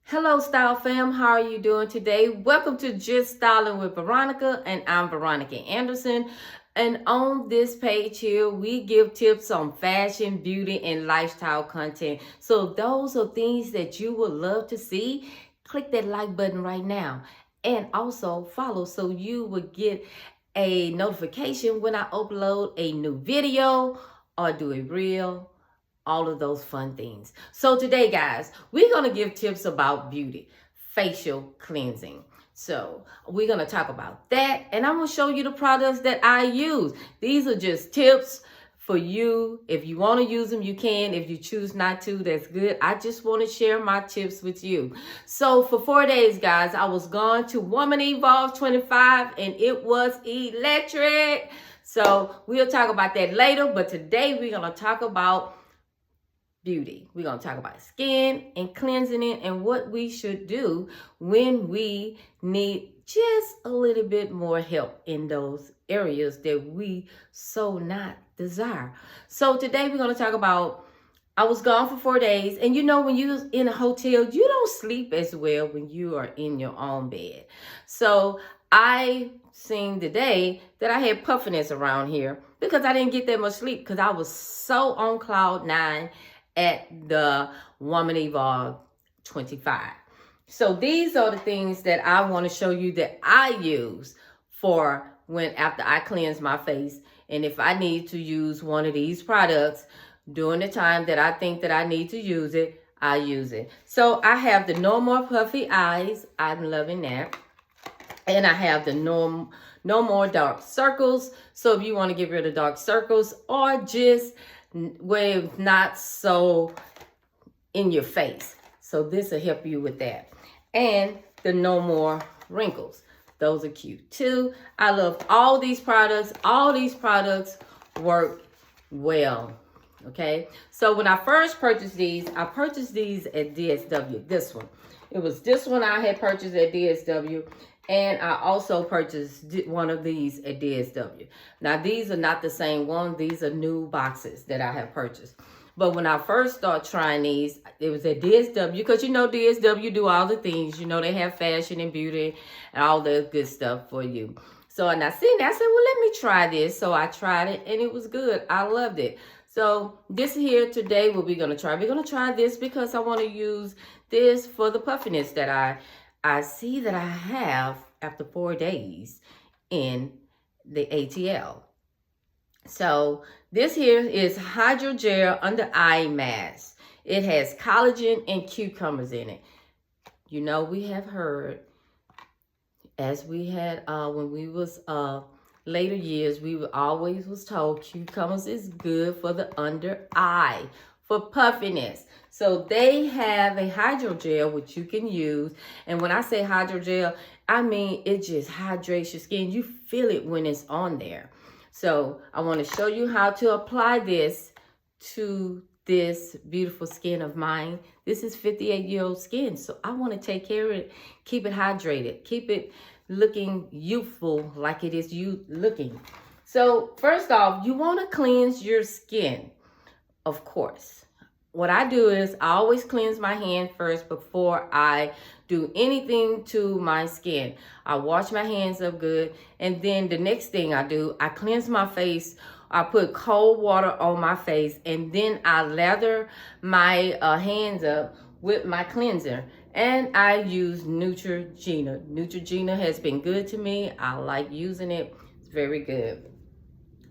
Hello, Style Fam. How are you doing today? Welcome to Just Styling with Veronica, and I'm Veronica Anderson. And on this page here, we give tips on fashion, beauty, and lifestyle content. So if those are things that you would love to see, click that like button right now. And also follow so you will get a notification when I upload a new video or do a reel, all of those fun things. So today, guys, we're going to give tips about beauty, facial cleansing. So we're going to talk about that, and I'm going to show you the products that I use. These are just tips for you. If you want to use them, you can. If you choose not to, that's good. I just want to share my tips with you. So for 4 days, guys, I was gone to Woman Evolve 25, and it was electric. So we'll talk about that later, but today we're going to talk about beauty. We're going to talk about skin and cleansing it and what we should do when we need just a little bit more help in those areas that we so not desire. So today we're going to talk about, I was gone for 4 days, and you know, when you're in a hotel, you don't sleep as well when you are in your own bed. So I seen today that I had puffiness around here because I didn't get that much sleep because I was so on cloud nine at the Woman Evolve 25. So these are the things that I want to show you that I use for when after I cleanse my face. And if I need to use one of these products during the time that I think that I need to use it, I use it. So I have the No More Puffy Eyes. I'm loving that. And I have the No More Dark Circles. So if you want to get rid of dark circles or just where not so in your face, so this will help you with that. And the No More Wrinkles, those are cute too. I love all these products. All these products work well. Okay, so when I first purchased these, I purchased these at DSW. This one, it was this one I had purchased at DSW. And I also purchased one of these at DSW. Now, these are not the same one. These are new boxes that I have purchased. But when I first started trying these, it was at DSW. Because, you know, DSW do all the things. You know, they have fashion and beauty and all the good stuff for you. So, and I seen that. I said, well, let me try this. So, I tried it, and it was good. I loved it. So, this here today, what we're going to try. We're going to try this because I want to use this for the puffiness that I see that I have after 4 days in the ATL. So this here is Hydrogel Under Eye Mask. It has collagen and cucumbers in it. You know, we have heard, as we had when we was later years, we always was told cucumbers is good for the under eye, for puffiness. So they have a hydrogel which you can use. And when I say hydrogel, I mean it just hydrates your skin. You feel it when it's on there. So I want to show you how to apply this to this beautiful skin of mine. This is 58-year-old skin. So I want to take care of it, keep it hydrated, keep it looking youthful like it is you looking. So first off, you want to cleanse your skin, of course. What I do is I always cleanse my hand first before I do anything to my skin. I wash my hands up good, and then the next thing I do, I cleanse my face. I put cold water on my face, and then I lather my hands up with my cleanser. And I use Neutrogena. Neutrogena has been good to me. I like using it. It's very good.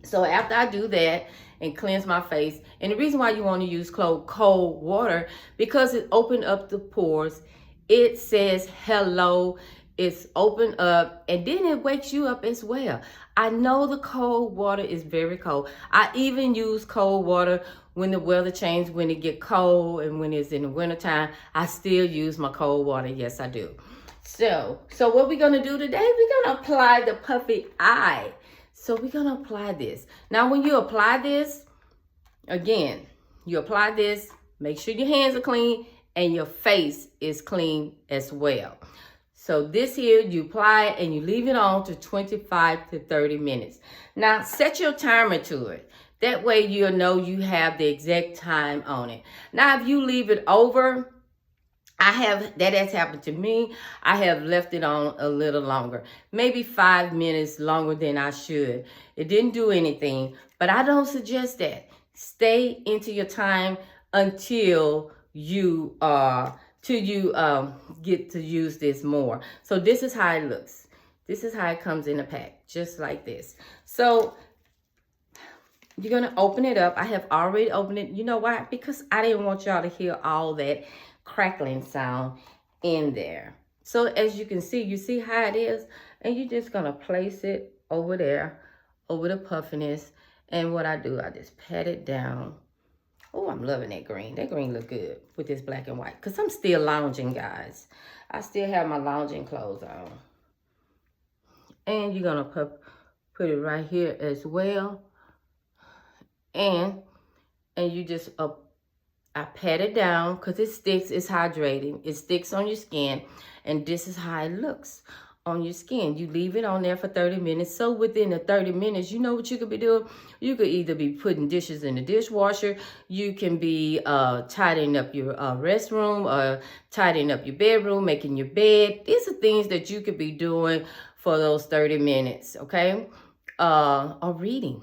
So after I do that and cleanse my face, and the reason why you want to use cold water, because it opens up the pores. It says hello, it's open up, and then it wakes you up as well. I know the cold water is very cold. I even use cold water when the weather changes, when it get cold, and when it's in the wintertime, I still use my cold water. Yes, I do. So what we're going to do today, we're going to apply the puffy eye. So we're going to apply this. Now, when you apply this, again, you apply this, make sure your hands are clean and your face is clean as well. So this here, you apply it and you leave it on to 25 to 30 minutes. Now, set your timer to it. That way you'll know you have the exact time on it. Now, if you leave it over that has happened to me. I have left it on a little longer, maybe 5 minutes longer than I should. It didn't do anything, but I don't suggest that. Stay into your time until you get to use this more. So this is how it looks. This is how it comes in a pack, just like this. So you're going to open it up. I have already opened it. You know why? Because I didn't want y'all to hear all that crackling sound in there. So as you can see, you see how it is? And you're just going to place it over there, over the puffiness. And what I do, I just pat it down. Oh, I'm loving that green. That green look good with this black and white. Because I'm still lounging, guys. I still have my lounging clothes on. And you're going to put it right here as well. And you just I pat it down because it sticks. It's hydrating. It sticks on your skin. And this is how it looks on your skin. You leave it on there for 30 minutes. So within the 30 minutes, you know what you could be doing? You could either be putting dishes in the dishwasher. You can be tidying up your restroom, or tidying up your bedroom, making your bed. These are things that you could be doing for those 30 minutes, okay? Or reading.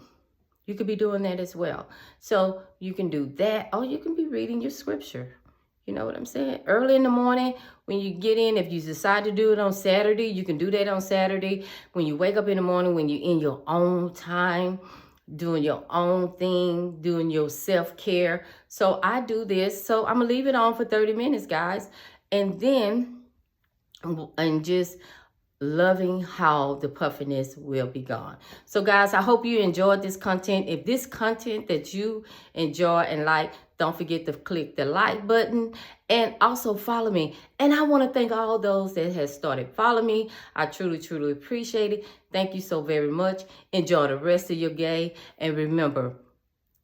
You could be doing that as well. So you can do that, or you can be reading your scripture. You know what I'm saying? Early in the morning, when you get in, if you decide to do it on Saturday, you can do that on Saturday. When you wake up in the morning, when you're in your own time, doing your own thing, doing your self-care. So I do this. So I'm going to leave it on for 30 minutes, guys. And then, just loving how the puffiness will be gone. So guys, I hope you enjoyed this content. If this content that you enjoy and like, don't forget to click the like button and also follow me. And I want to thank all those that have started following me. I truly, truly appreciate it. Thank you so very much. Enjoy the rest of your day. And remember,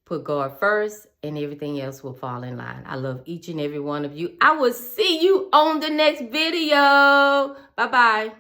put God first and everything else will fall in line. I love each and every one of you. I will see you on the next video. Bye-bye.